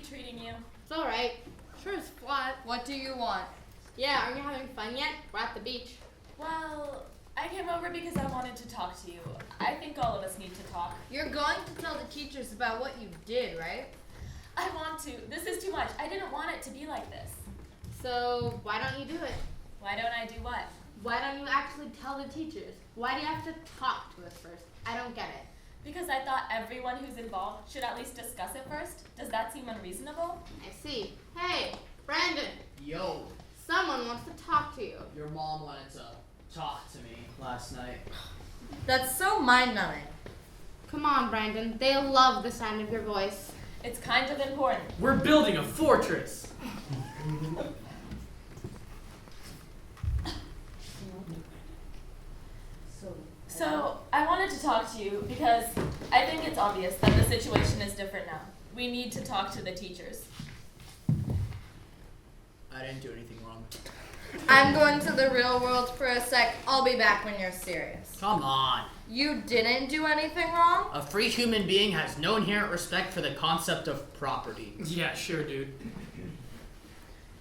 treating you? It's alright. Sure is flat. What do you want? Yeah, aren't you having fun yet? We're at the beach. Well, I came over because I wanted to talk to you. I think all of us need to talk. You're going to tell the teachers about what you did, right? I want to. This is too much. I didn't want it to be like this. So, why don't you do it? Why don't I do what? Why don't you actually tell the teachers? Why do you have to talk to us first? I don't get it. Because I thought everyone who's involved should at least discuss it first. Does that seem unreasonable? I see. Hey, Brandon. Yo, Someone wants to talk to you. your mom wanted to talk to me last night. That's so mind-numbing. Come on, Brandon. They love the sound of your voice. It's kind of important. We're building a fortress. So, I wanted to talk to you because I think it's obvious that the situation is different now. We need to talk to the teachers. I didn't do anything wrong. I'm going to the real world for a sec. I'll be back when you're serious. Come on. You didn't do anything wrong? A free human being has no inherent respect for the concept of property. Yeah, sure, dude.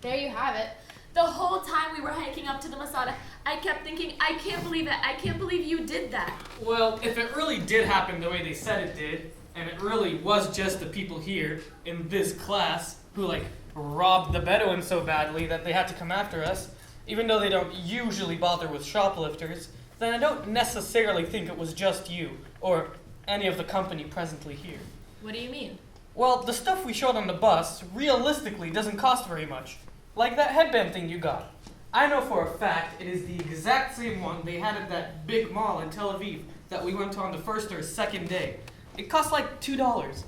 There you have it. The whole time we were hiking up to the Masada, I kept thinking, I can't believe it. I can't believe you did that. Well, if it really did happen the way they said it did, and it really was just the people here in this class who, robbed the Bedouins so badly that they had to come after us, even though they don't usually bother with shoplifters, then I don't necessarily think it was just you, or any of the company presently here. What do you mean? Well, the stuff we showed on the bus realistically doesn't cost very much. Like that headband thing you got. I know for a fact it is the exact same one they had at that big mall in Tel Aviv that we went to on the first or second day. It cost like $2.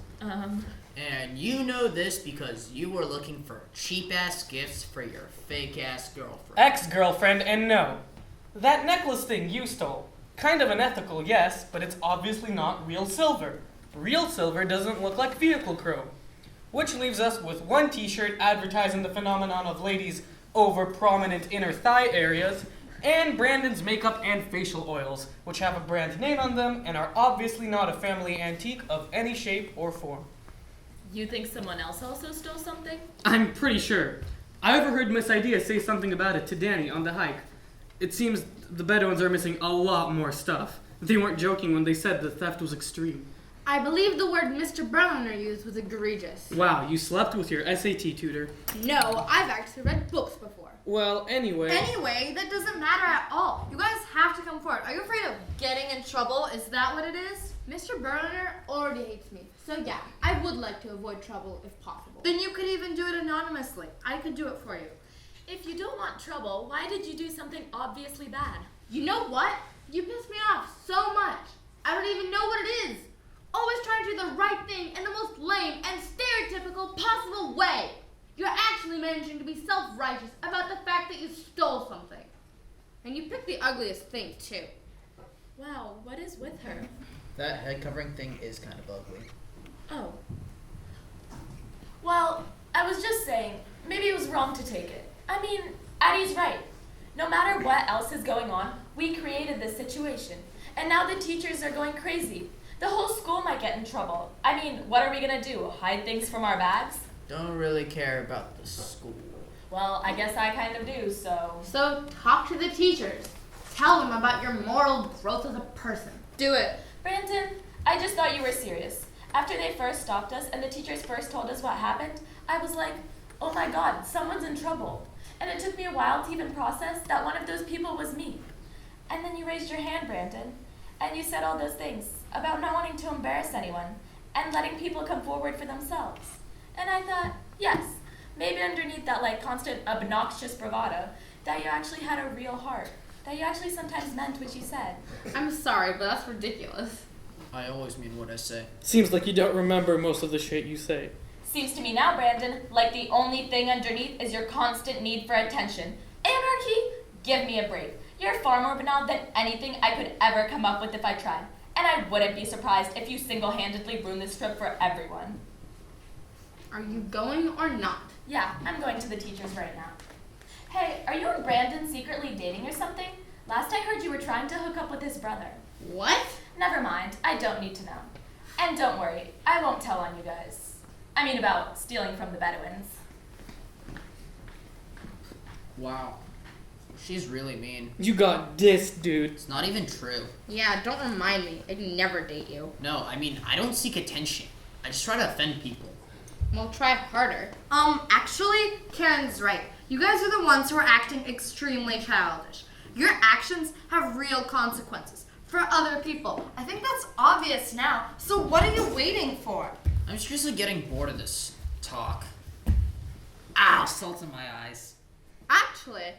And you know this because you were looking for cheap-ass gifts for your fake-ass girlfriend. Ex-girlfriend, and no. That necklace thing you stole. Kind of unethical, yes, but it's obviously not real silver. Real silver doesn't look like vehicle chrome. Which leaves us with one t-shirt advertising the phenomenon of ladies' over-prominent inner thigh areas, and Brandon's makeup and facial oils, which have a brand name on them and are obviously not a family antique of any shape or form. You think someone else also stole something? I'm pretty sure. I overheard Miss Idea say something about it to Danny on the hike. It seems the Bedouins are missing a lot more stuff. They weren't joking when they said the theft was extreme. I believe the word Mr. Browner used was egregious. Wow, you slept with your SAT tutor. No, I've actually read books before. Well, anyway... Anyway, that doesn't matter at all. You guys have to come forward. Are you afraid of getting in trouble? Is that what it is? Mr. Browner already hates me. So yeah, I would like to avoid trouble if possible. Then you could even do it anonymously. I could do it for you. If you don't want trouble, why did you do something obviously bad? You know what? You piss me off so much. I don't even know what it is. Always trying to do the right thing in the most lame and stereotypical possible way. You're actually managing to be self-righteous about the fact that you stole something. And you picked the ugliest thing, too. Wow, what is with her? That head covering thing is kind of ugly. Oh. Well, I was just saying, maybe it was wrong to take it. I mean, Addie's right. No matter what else is going on, we created this situation. And now the teachers are going crazy. The whole school might get in trouble. I mean, what are we gonna do? Hide things from our bags? Don't really care about the school. Well, I guess I kind of do, so... So talk to the teachers. Tell them about your moral growth as a person. Do it. Brandon, I just thought you were serious. After they first stopped us and the teachers first told us what happened, I was like, oh my god, someone's in trouble. And it took me a while to even process that one of those people was me. And then you raised your hand, Brandon, and you said all those things about not wanting to embarrass anyone and letting people come forward for themselves. And I thought, yes, maybe underneath that constant obnoxious bravado, that you actually had a real heart, that you actually sometimes meant what you said. I'm sorry, but that's ridiculous. I always mean what I say. Seems like you don't remember most of the shit you say. Seems to me now, Brandon, like the only thing underneath is your constant need for attention. Anarchy? Give me a break. You're far more banal than anything I could ever come up with if I tried. And I wouldn't be surprised if you single-handedly ruined this trip for everyone. Are you going or not? Yeah, I'm going to the teachers right now. Hey, are you and Brandon secretly dating or something? Last I heard you were trying to hook up with his brother. What? Never mind, I don't need to know. And don't worry, I won't tell on you guys. I mean about stealing from the Bedouins. Wow. She's really mean. You got dissed, dude. It's not even true. Yeah, don't remind me. I'd never date you. No, I mean, I don't seek attention. I just try to offend people. Well, try harder. Actually, Karen's right. You guys are the ones who are acting extremely childish. Your actions have real consequences for other people. I think that's obvious now. So what are you waiting for? I'm seriously getting bored of this talk. Ow, salt in my eyes. Actually,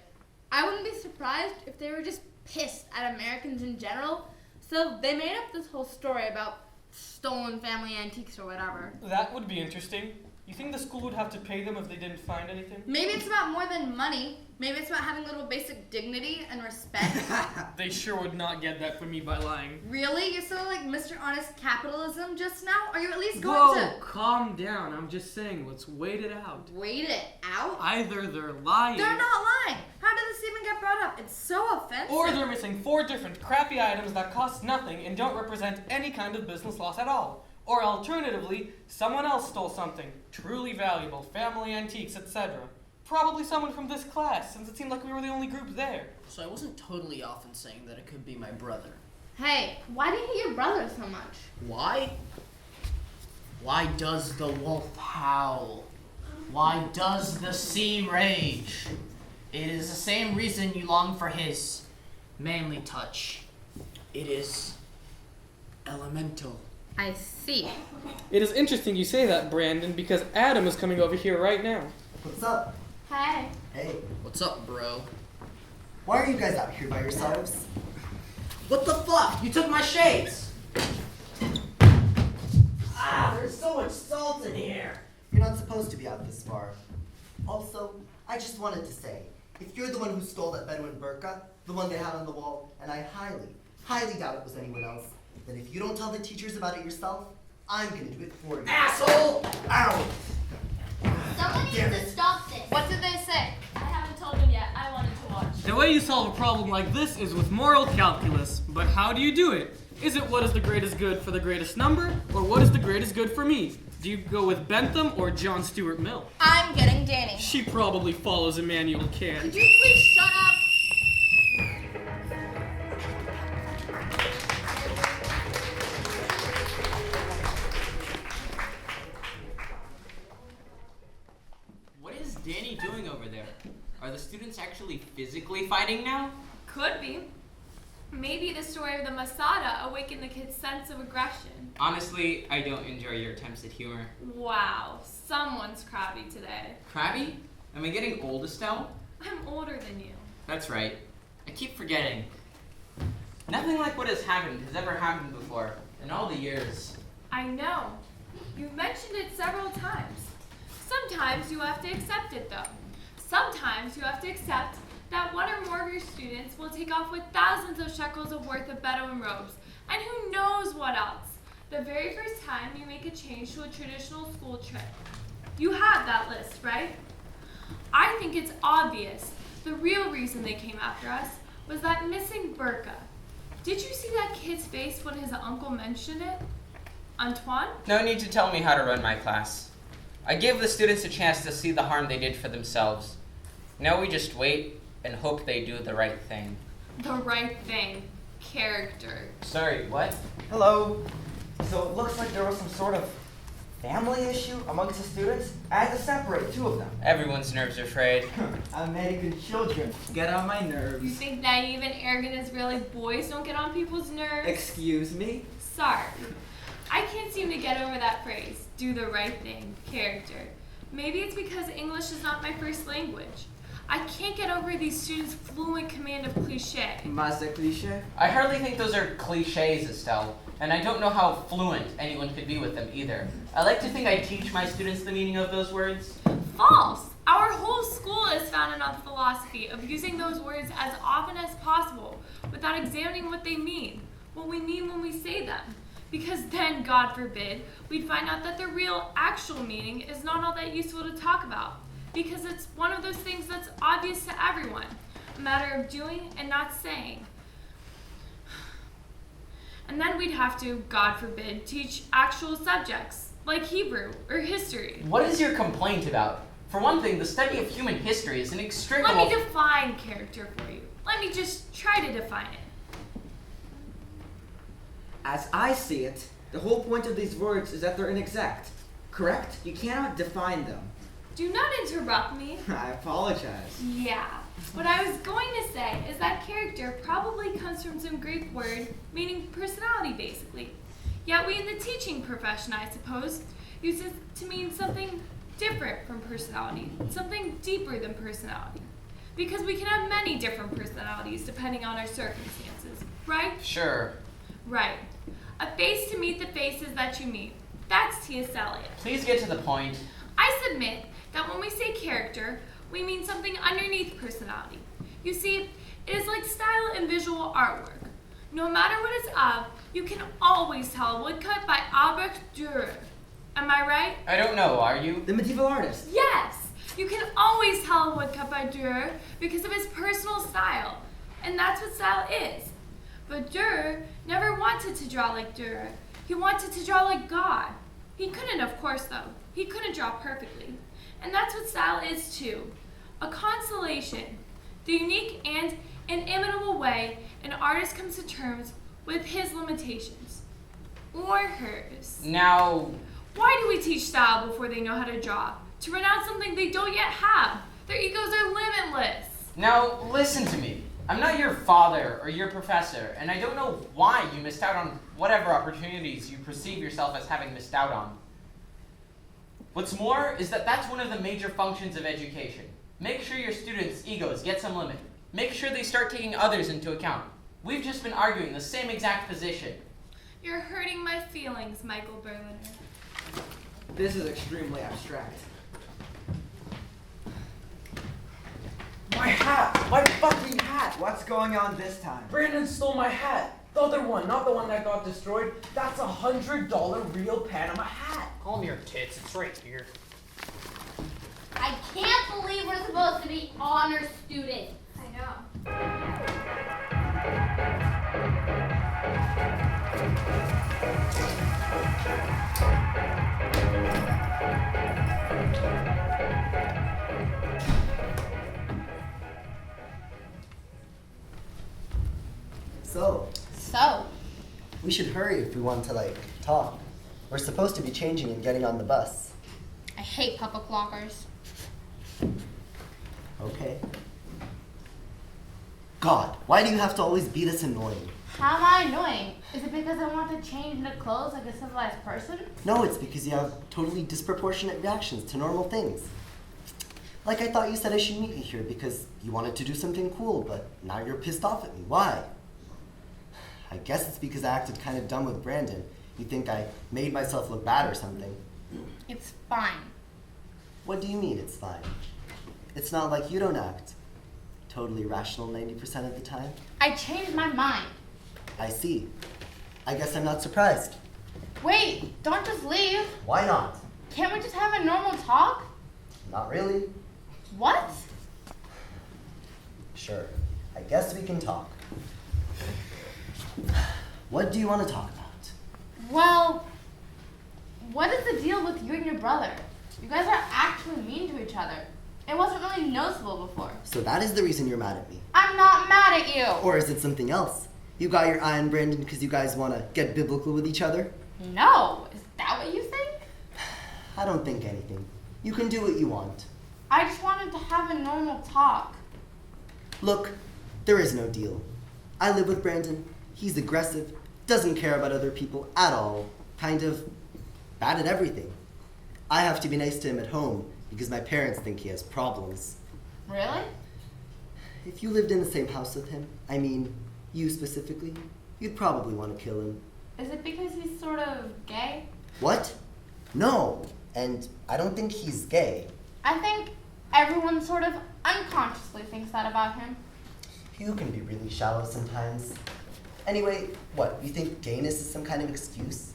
I wouldn't be surprised if they were just pissed at Americans in general. So they made up this whole story about stolen family antiques or whatever. That would be interesting. You think the school would have to pay them if they didn't find anything? Maybe it's about more than money. Maybe it's about having a little basic dignity and respect. They sure would not get that from me by lying. Really? You're so like Mr. Honest Capitalism just now? Are you at least going Whoa, calm down. I'm just saying, let's wait it out. to wait it out? Either they're lying, They're not lying. How did this even get brought up? It's so offensive. Or they're missing 4 different crappy items that cost nothing and don't represent any kind of business loss at all. Or alternatively, someone else stole something truly valuable, family antiques, etc. Probably someone from this class, since it seemed like we were the only group there. So I wasn't totally off in saying that it could be my brother. Hey, why do you hate your brother so much? Why? Why does the wolf howl? Why does the sea rage? It is the same reason you long for his manly touch. It is elemental. I see. It is interesting you say that, Brandon, because Adam is coming over here right now. What's up? Hey. Hey, What's up, bro? why are you guys out here by yourselves? What the fuck? You took my shades! Ah, there's so much salt in here! You're not supposed to be out this far. Also, I just wanted to say, if you're the one who stole that Bedouin burqa, the one they had on the wall, and I highly doubt it was anyone else, then if you don't tell the teachers about it yourself, I'm gonna do it for you. Asshole! Ow! Someone Damn needs it. to stop this. What did they say? I haven't told them yet. I wanted to watch. The way you solve a problem like this is with moral calculus. But how do you do it? Is it what is the greatest good for the greatest number, or what is the greatest good for me? Do you go with Bentham or John Stuart Mill? I'm getting Danny. She probably follows Immanuel Kant. Could you please shut up? What is Danny doing over there? Are the students actually physically fighting now? Could be. Maybe the story of the Masada awakened the kid's sense of aggression. Honestly, I don't enjoy your attempts at humor. Wow, someone's crabby today. Crabby? Am I getting old, Estelle? I'm older than you. That's right. I keep forgetting. Nothing like what has happened has ever happened before in all the years. I know. You've mentioned it several times. Sometimes you have to accept it, though. Sometimes you have to accept that one or more of your students will take off with thousands of shekels of worth of Bedouin robes, and who knows what else, the very first time you make a change to a traditional school trip. You have that list, right? I think it's obvious the real reason they came after us was that missing burqa. Did you see that kid's face when his uncle mentioned it? Antoine? No need to tell me how to run my class. I give the students a chance to see the harm they did for themselves. Now we just wait and hope they do the right thing. The right thing. Character. Sorry, what? Hello. So it looks like there was some sort of family issue amongst the students. I had to separate 2 of them. Everyone's nerves are frayed. American children get on my nerves. You think naive and arrogant Israeli boys don't get on people's nerves? Excuse me? Sorry. I can't seem to get over that phrase, do the right thing, character. Maybe it's because English is not my first language. I can't get over these students' fluent command of cliché. Mas cliche? I hardly think those are cliches, Estelle, and I don't know how fluent anyone could be with them either. I like to think I teach my students the meaning of those words. False! Our whole school is founded on the philosophy of using those words as often as possible without examining what they mean, what we mean when we say them. Because then, God forbid, we'd find out that the real, actual meaning is not all that useful to talk about. Because it's one of those things that's obvious to everyone, a matter of doing and not saying. And then we'd have to, God forbid, teach actual subjects, like Hebrew or history. What is your complaint about? For one thing, the study of human history is an inextricable... Let me define character for you. Let me just try to define it. As I see it, the whole point of these words is that they're inexact. Correct? You cannot define them. Do not interrupt me. I apologize. Yeah. What I was going to say is that character probably comes from some Greek word meaning personality, basically. Yet we in the teaching profession, I suppose, use it to mean something different from personality, something deeper than personality. Because we can have many different personalities depending on our circumstances, right? Sure. Right. A face to meet the faces that you meet. That's T.S. Eliot. Please get to the point. I submit that when we say character, we mean something underneath personality. You see, it is like style in visual artwork. No matter what it's of, you can always tell a woodcut by Albrecht Dürer. Am I right? I don't know, are you? The medieval artist. Yes! You can always tell a woodcut by Dürer because of his personal style. And that's what style is. But Dürer never wanted to draw like Dürer. He wanted to draw like God. He couldn't, of course, though. He couldn't draw perfectly. And that's what style is, too. A constellation. The unique and inimitable way an artist comes to terms with his limitations. Or hers. Now... Why do we teach style before they know how to draw? To renounce something they don't yet have. Their egos are limitless. Now, listen to me. I'm not your father or your professor, and I don't know why you missed out on whatever opportunities you perceive yourself as having missed out on. What's more is that that's one of the major functions of education. Make sure your students' egos get some limit. Make sure they start taking others into account. We've just been arguing the same exact position. You're hurting my feelings, Michael Berliner. This is extremely abstract. My hat! My fucking hat! What's going on this time? Brandon stole my hat. The other one, not the one that got destroyed. That's $100 real Panama hat. Calm your tits, it's right here. I can't believe we're supposed to be honor students. I know. So, we should hurry if we want to, talk. We're supposed to be changing and getting on the bus. I hate public lockers. Okay. God, why do you have to always be this annoying? How am I annoying? Is it because I want to change into clothes like a civilized person? No, it's because you have totally disproportionate reactions to normal things. Like I thought you said I should meet you here because you wanted to do something cool, but now you're pissed off at me. Why? I guess it's because I acted kind of dumb with Brandon. You think I made myself look bad or something. It's fine. What do you mean it's fine? It's not like you don't act totally rational 90% of the time. I changed my mind. I see. I guess I'm not surprised. Wait, don't just leave. Why not? Can't we just have a normal talk? Not really. What? Sure. I guess we can talk. What do you want to talk about? Well, what is the deal with you and your brother? You guys are actually mean to each other. It wasn't really noticeable before. So that is the reason you're mad at me. I'm not mad at you. Or is it something else? You got your eye on Brandon because you guys want to get biblical with each other? No. Is that what you think? I don't think anything. You can do what you want. I just wanted to have a normal talk. Look, there is no deal. I live with Brandon. He's aggressive, doesn't care about other people at all, kind of bad at everything. I have to be nice to him at home because my parents think he has problems. Really? If you lived in the same house with him, I mean, you specifically, you'd probably want to kill him. Is it because he's sort of gay? What? No, and I don't think he's gay. I think everyone sort of unconsciously thinks that about him. You can be really shallow sometimes. Anyway, what, you think gayness is some kind of excuse?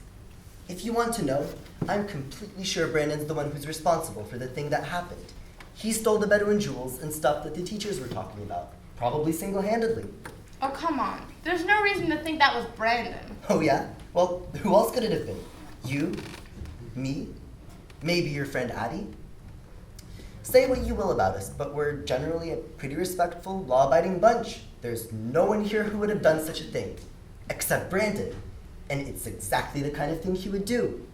If you want to know, I'm completely sure Brandon's the one who's responsible for the thing that happened. He stole the Bedouin jewels and stuff that the teachers were talking about, probably single-handedly. Oh, come on. There's no reason to think that was Brandon. Oh yeah? Well, who else could it have been? You? Me? Maybe your friend Addie? Say what you will about us, but we're generally a pretty respectful, law-abiding bunch. There's no one here who would have done such a thing, except Brandon. And it's exactly the kind of thing he would do.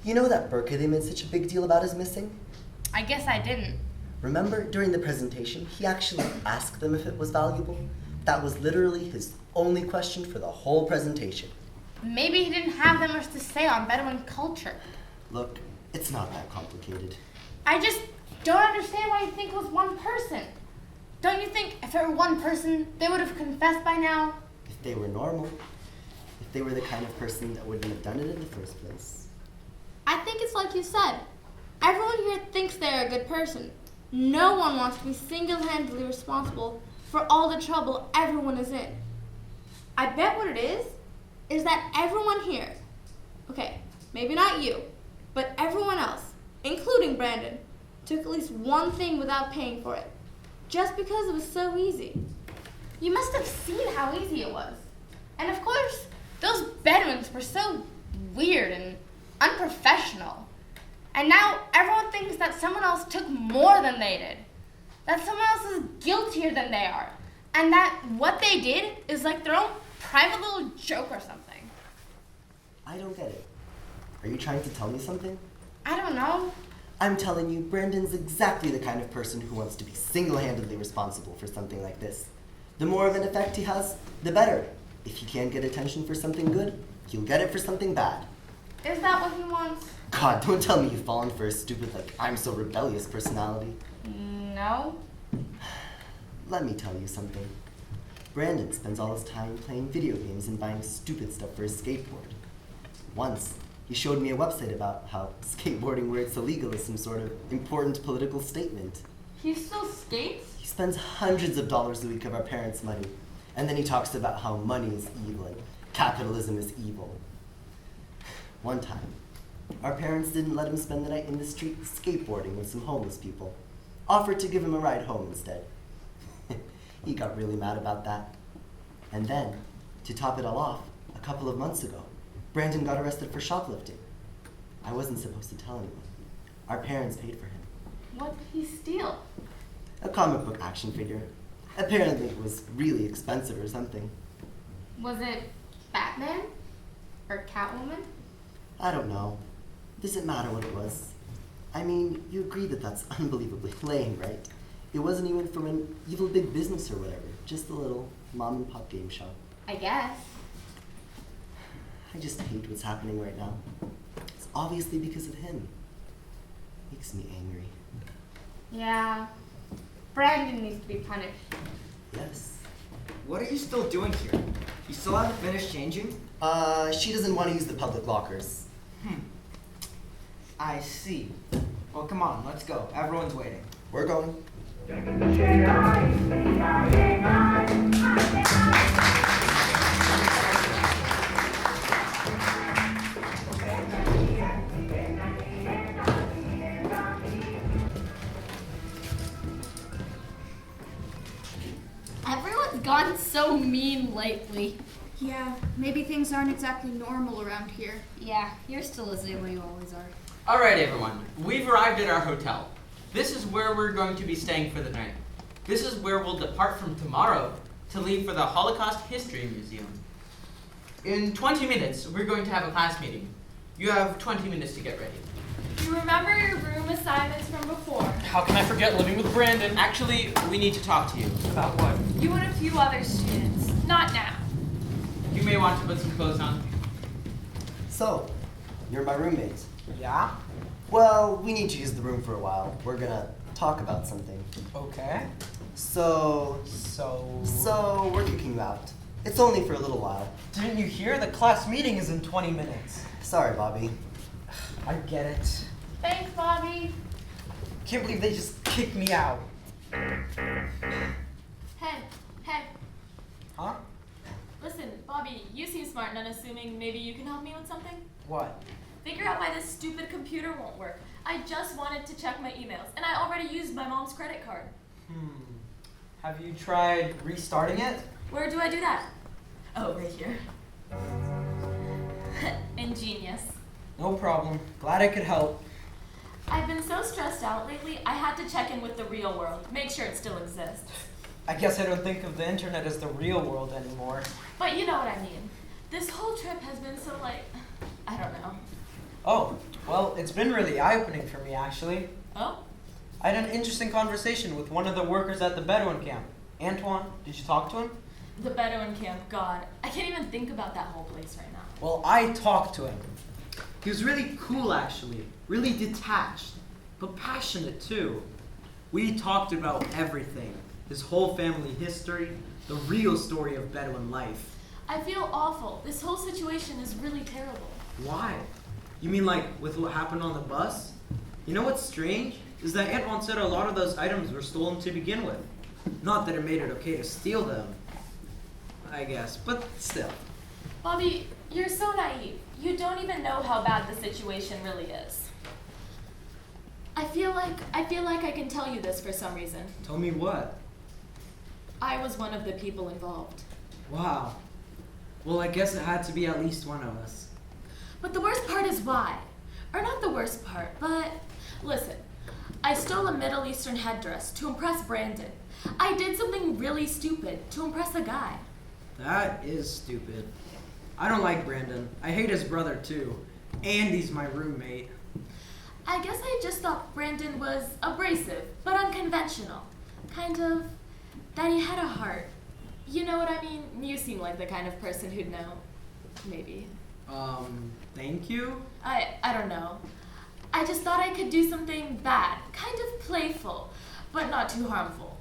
You know that burqa they made such a big deal about is missing? I guess I didn't. Remember, during the presentation, he actually asked them if it was valuable? That was literally his only question for the whole presentation. Maybe he didn't have that much to say on Bedouin culture. Look, it's not that complicated. I just don't understand why you think it was one person. Don't you think if it were one person, they would have confessed by now? If they were normal, if they were the kind of person that wouldn't have done it in the first place. I think it's like you said. Everyone here thinks they're a good person. No one wants to be single-handedly responsible for all the trouble everyone is in. I bet what it is that everyone here, okay, maybe not you, but everyone else, including Brandon, took at least one thing without paying for it, just because it was so easy. You must have seen how easy it was. And of course, those Bedouins were so weird and unprofessional. And now everyone thinks that someone else took more than they did, that someone else is guiltier than they are, and that what they did is like their own private little joke or something. I don't get it. Are you trying to tell me something? I don't know. I'm telling you, Brandon's exactly the kind of person who wants to be single-handedly responsible for something like this. The more of an effect he has, the better. If he can't get attention for something good, he'll get it for something bad. Is that what he wants? God, don't tell me you've fallen for a stupid, I'm so rebellious personality. No. Let me tell you something. Brandon spends all his time playing video games and buying stupid stuff for his skateboard. Once, he showed me a website about how skateboarding where it's illegal is some sort of important political statement. He still skates? He spends hundreds of dollars a week of our parents' money. And then he talks about how money is evil and capitalism is evil. One time, our parents didn't let him spend the night in the street skateboarding with some homeless people. Offered to give him a ride home instead. He got really mad about that. And then, to top it all off, a couple of months ago, Brandon got arrested for shoplifting. I wasn't supposed to tell anyone. Our parents paid for him. What did he steal? A comic book action figure. Apparently it was really expensive or something. Was it Batman? Or Catwoman? I don't know. Does it matter what it was? I mean, you agree that that's unbelievably lame, right? It wasn't even from an evil big business or whatever. Just a little mom and pop game shop. I guess. I just hate what's happening right now. It's obviously because of him. Makes me angry. Yeah. Brandon needs to be punished. Yes. What are you still doing here? You still haven't finished changing? She doesn't want to use the public lockers. I see. Well, come on, let's go. Everyone's waiting. We're going. Everyone's gone so mean lately. Yeah, maybe things aren't exactly normal around here. Yeah, you're still as where you always are. All right, everyone. We've arrived at our hotel. This is where we're going to be staying for the night. This is where we'll depart from tomorrow to leave for the Holocaust History Museum. In 20 minutes, we're going to have a class meeting. You have 20 minutes to get ready. You remember your room assignments from before. How can I forget living with Brandon? Actually, we need to talk to you. About what? You and a few other students. Not now. You may want to put some clothes on. So, you're my roommate. Yeah? Well, we need to use the room for a while. We're gonna talk about something. Okay. So, we're kicking you out. It's only for a little while. Didn't you hear? The class meeting is in 20 minutes. Sorry, Bobby. I get it. Thanks, Bobby. Can't believe they just kicked me out. Hey. Huh? Listen, Bobby, you seem smart and unassuming. Maybe you can help me with something? What? Figure out why this stupid computer won't work. I just wanted to check my emails, and I already used my mom's credit card. Have you tried restarting it? Where do I do that? Oh, right here. Ingenious. No problem. Glad I could help. I've been so stressed out lately, I had to check in with the real world, make sure it still exists. I guess I don't think of the internet as the real world anymore. But you know what I mean. This whole trip has been so I don't know. Oh, well, it's been really eye-opening for me, actually. Oh? I had an interesting conversation with one of the workers at the Bedouin camp. Antoine, did you talk to him? The Bedouin camp, God. I can't even think about that whole place right now. Well, I talked to him. He was really cool, actually. Really detached, but passionate too. We talked about everything. His whole family history, the real story of Bedouin life. I feel awful. This whole situation is really terrible. Why? You mean like with what happened on the bus? You know what's strange? Is that Antoine said a lot of those items were stolen to begin with. Not that it made it okay to steal them, I guess, but still. Bobby, you're so naive. You don't even know how bad the situation really is. I feel like I can tell you this for some reason. Tell me what? I was one of the people involved. Wow. Well, I guess it had to be at least one of us. But the worst part is why. Or not the worst part, but listen. I stole a Middle Eastern headdress to impress Brandon. I did something really stupid to impress a guy. That is stupid. I don't like Brandon. I hate his brother too. And he's my roommate. I guess I just thought Brandon was abrasive, but unconventional. Kind of that he had a heart. You know what I mean? You seem like the kind of person who'd know. Maybe. Thank you? I don't know. I just thought I could do something bad, kind of playful, but not too harmful.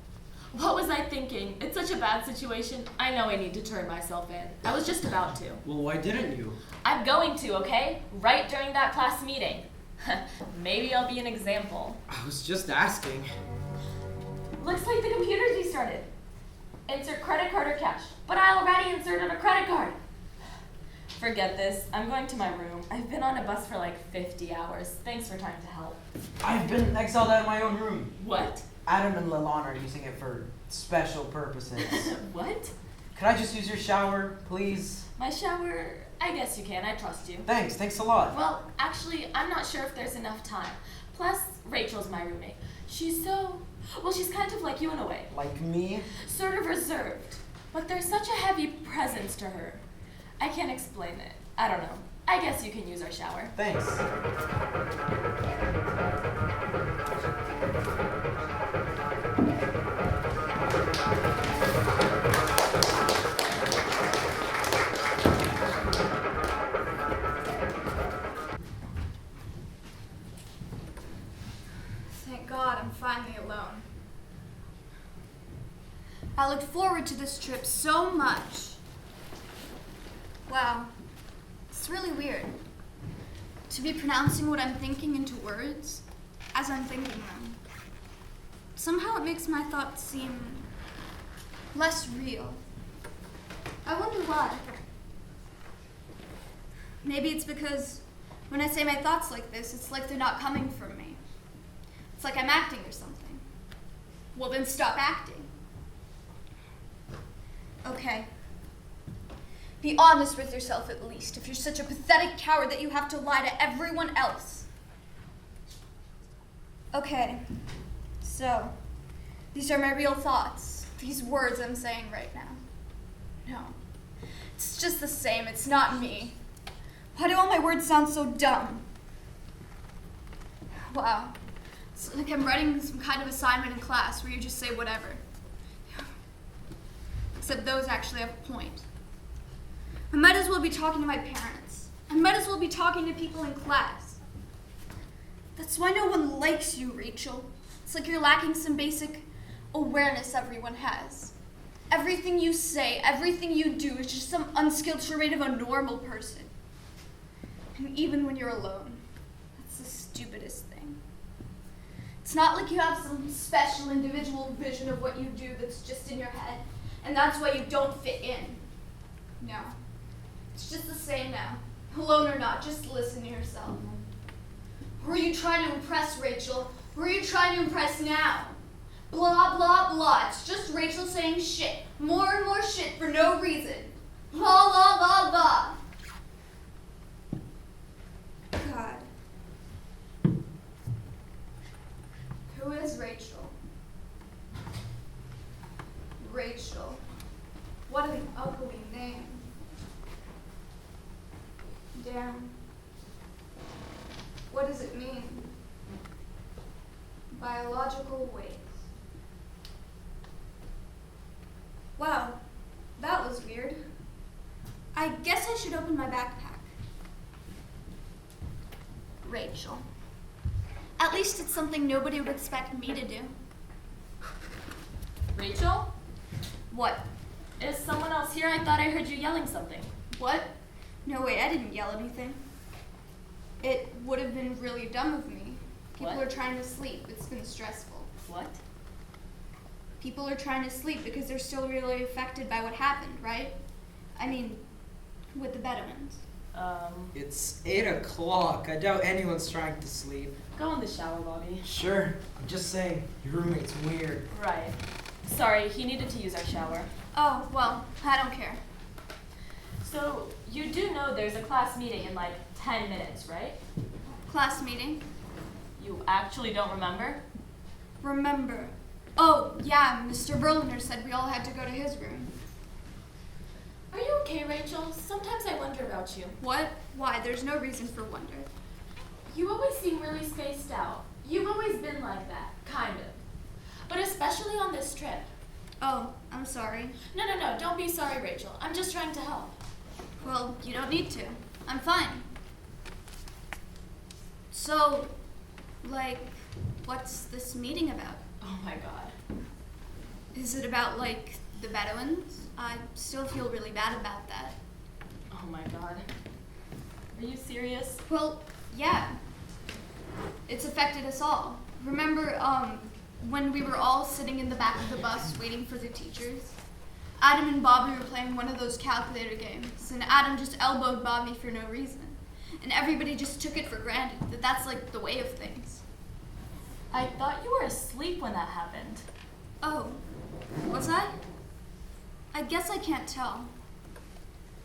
What was I thinking? It's such a bad situation. I know I need to turn myself in. I was just about to. Well, why didn't you? I'm going to, okay? Right during that class meeting. Maybe I'll be an example. I was just asking. Looks like the computer's restarted. Insert credit card or cash. But I already inserted a credit card. Forget this. I'm going to my room. I've been on a bus for like 50 hours. Thanks for trying to help. I've been exiled out of my own room. What? Adam and Lalon are using it for special purposes. What? Could I just use your shower, please? My shower? I guess you can. I trust you. Thanks a lot. Well, actually, I'm not sure if there's enough time. Plus, Rachel's my roommate. She's kind of like you in a way. Like me? Sort of reserved. But there's such a heavy presence to her. I can't explain it. I don't know. I guess you can use our shower. Thanks. Thank God I'm finally alone. I looked forward to this trip so much. Wow, it's really weird to be pronouncing what I'm thinking into words as I'm thinking them. Somehow it makes my thoughts seem less real. I wonder why. Maybe it's because when I say my thoughts like this, it's like they're not coming from me. It's like I'm acting or something. Well, then stop acting. Okay. Be honest with yourself at least, if you're such a pathetic coward that you have to lie to everyone else. Okay, so these are my real thoughts, these words I'm saying right now. No, it's just the same, it's not me. Why do all my words sound so dumb? Wow, it's like I'm writing some kind of assignment in class where you just say whatever. Except those actually have a point. I might as well be talking to my parents. I might as well be talking to people in class. That's why no one likes you, Rachel. It's like you're lacking some basic awareness everyone has. Everything you say, everything you do is just some unskilled charade of a normal person. And even when you're alone, that's the stupidest thing. It's not like you have some special individual vision of what you do that's just in your head, and that's why you don't fit in. No. It's just the same now. Alone or not, just listen to yourself. Who are you trying to impress, Rachel? Who are you trying to impress now? Blah, blah, blah. It's just Rachel saying shit. More and more shit for no reason. Blah, blah, blah, blah. God. What an ugly name. Damn. What does it mean? Biological weight. Wow, that was weird. I guess I should open my backpack. Rachel. At least it's something nobody would expect me to do. Rachel? What? Is someone else here? I thought I heard you yelling something. What? No way, I didn't yell anything. It would have been really dumb of me. People What? are trying to sleep. It's been stressful. What? People are trying to sleep because they're still really affected by what happened, right? I mean, with the Bedouins. It's 8 o'clock. I doubt anyone's trying to sleep. Go in the shower, Bobby. Sure. I'm just saying, your roommate's weird. Right. Sorry, he needed to use our shower. Oh, well, I don't care. So, you do know there's a class meeting in like 10 minutes, right? Class meeting? You actually don't remember? Remember. Oh, yeah, Mr. Berliner said we all had to go to his room. Are you okay, Rachel? Sometimes I wonder about you. What? Why? There's no reason for wonder. You always seem really spaced out. You've always been like that, kind of. But especially on this trip. Oh, I'm sorry. No, don't be sorry, Rachel. I'm just trying to help. Well, you don't need to. I'm fine. So, like, what's this meeting about? Oh my god. Is it about, like, the Bedouins? I still feel really bad about that. Oh my god. Are you serious? Well, yeah. It's affected us all. Remember, when we were all sitting in the back of the bus waiting for the teachers? Adam and Bobby were playing one of those calculator games, and Adam just elbowed Bobby for no reason. And everybody just took it for granted that that's like the way of things. I thought you were asleep when that happened. Oh, was I? I guess I can't tell.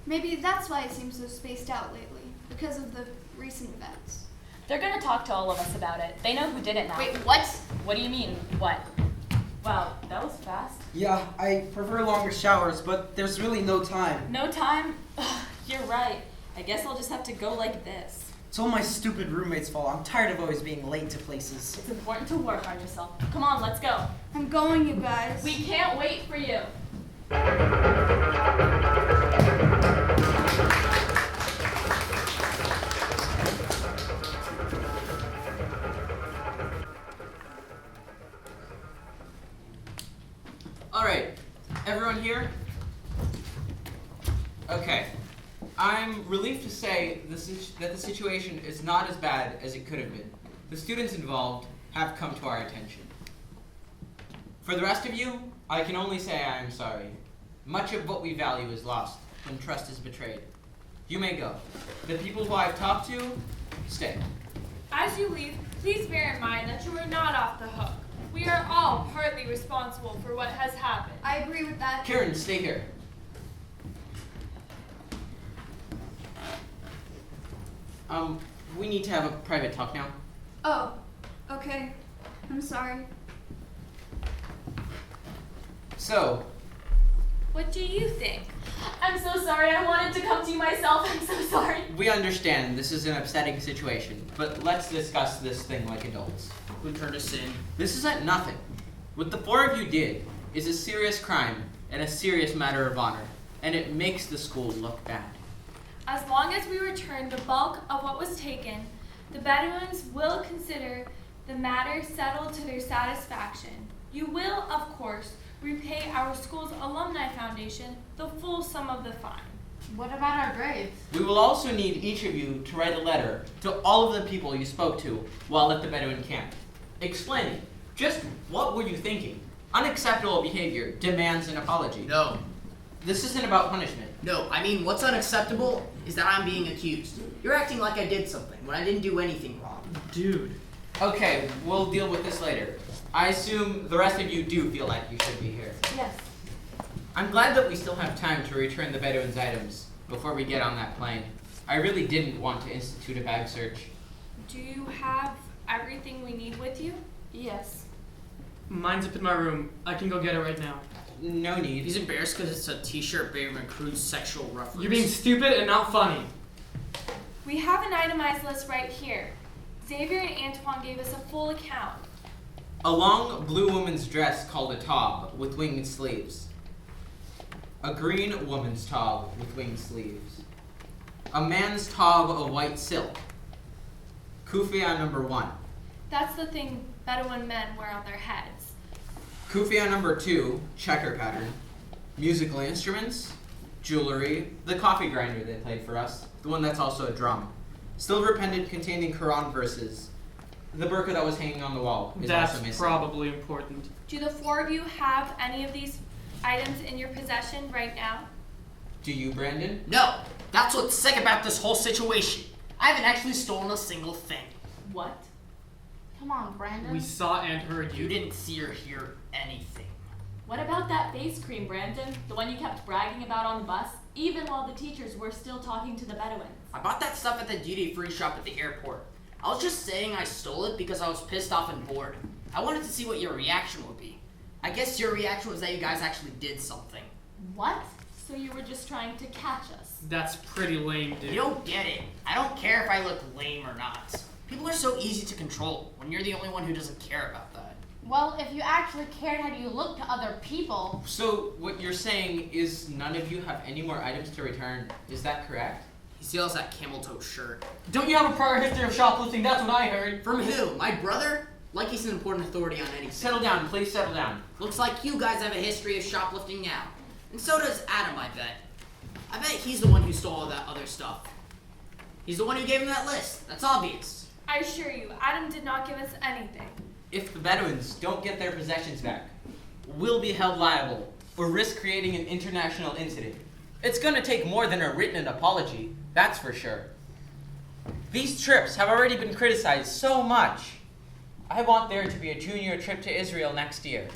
Maybe that's why it seems so spaced out lately, because of the recent events. They're gonna talk to all of us about it. They know who did it now. Wait, what? What do you mean, what? Wow, that was fast. Yeah, I prefer longer showers, but there's really no time. No time? Ugh, you're right. I guess I'll just have to go like this. It's all my stupid roommate's fault. I'm tired of always being late to places. It's important to work on yourself. Come on, let's go. I'm going, you guys. We can't wait for you. All right, everyone here? Okay. I'm relieved to say that the situation is not as bad as it could have been. The students involved have come to our attention. For the rest of you, I can only say I am sorry. Much of what we value is lost when trust is betrayed. You may go. The people who I've talked to, stay. As you leave, please bear in mind that you are not off the hook. We are all partly responsible for what has happened. I agree with that. Kieran, stay here. We need to have a private talk now. Oh, okay. I'm sorry. So, What do you think? I'm so sorry. I wanted to come to you myself. I'm so sorry. we understand this is an upsetting situation, but let's discuss this thing like adults. Who turned us in? This isn't nothing. What the four of you did is a serious crime and a serious matter of honor, and it makes the school look bad. As long as we return the bulk of what was taken, the Bedouins will consider the matter settled to their satisfaction. You will, of course, repay our school's alumni foundation the full sum of the fine. What about our grades? We will also need each of you to write a letter to all of the people you spoke to while at the Bedouin camp, explaining just what were you thinking. Unacceptable behavior demands an apology. No. This isn't about punishment. No, I mean, what's unacceptable is that I'm being accused. You're acting like I did something when I didn't do anything wrong. Dude. Okay, we'll deal with this later. I assume the rest of you do feel like you should be here. Yes. I'm glad that we still have time to return the Bedouin's items before we get on that plane. I really didn't want to institute a bag search. Do you have everything we need with you? Yes. Mine's up in my room. I can go get it right now. no need. He's embarrassed because it's a t-shirt bearing a crude sexual reference. You're being stupid and not funny. We have an itemized list right here. Xavier and Antoine gave us a full account. A long blue woman's dress called a tob with winged sleeves. A green woman's tob with winged sleeves. A man's tob of white silk. Kufia number 1. That's the thing Bedouin men wear on their heads. Kufia number 2, checker pattern. Musical instruments, jewelry, the coffee grinder they played for us, the one that's also a drum. Silver pendant containing Quran verses. The burqa that was hanging on the wall is That's also missing. probably important. Do the 4 of you have any of these items in your possession right now? Do you, Brandon? No, that's what's sick about this whole situation. I haven't actually stolen a single thing. What? Come on, Brandon. We saw and heard You you. didn't see or hear anything. What about that face cream, Brandon? The one you kept bragging about on the bus, even while the teachers were still talking to the Bedouins. I bought that stuff at the duty-free shop at the airport. I was just saying I stole it because I was pissed off and bored. I wanted to see what your reaction would be. I guess your reaction was that you guys actually did something. What? So you were just trying to catch us? That's pretty lame, dude. You don't get it. I don't care if I look lame or not. People are so easy to control when you're the only one who doesn't care about that. Well, if you actually cared how you look to other people. So what you're saying is none of you have any more items to return. Is that correct? He steals that camel toe shirt. Don't you have a prior history of shoplifting? That's what I heard. From who? My brother? Like he's an important authority on anything. Settle down, please settle down. Looks like you guys have a history of shoplifting now. And so does Adam, I bet. I bet he's the one who stole all that other stuff. He's the one who gave him that list. That's obvious. I assure you, Adam did not give us anything. If the Bedouins don't get their possessions back, we'll be held liable or risk creating an international incident. It's gonna take more than a written apology, that's for sure. These trips have already been criticized so much. I want there to be a junior trip to Israel next year.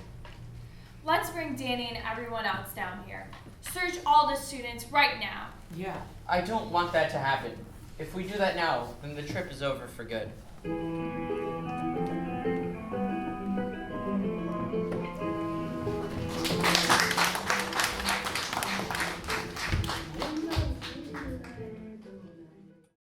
Let's bring Danny and everyone else down here. Search all the students right now. Yeah, I don't want that to happen. If we do that now, then the trip is over for good.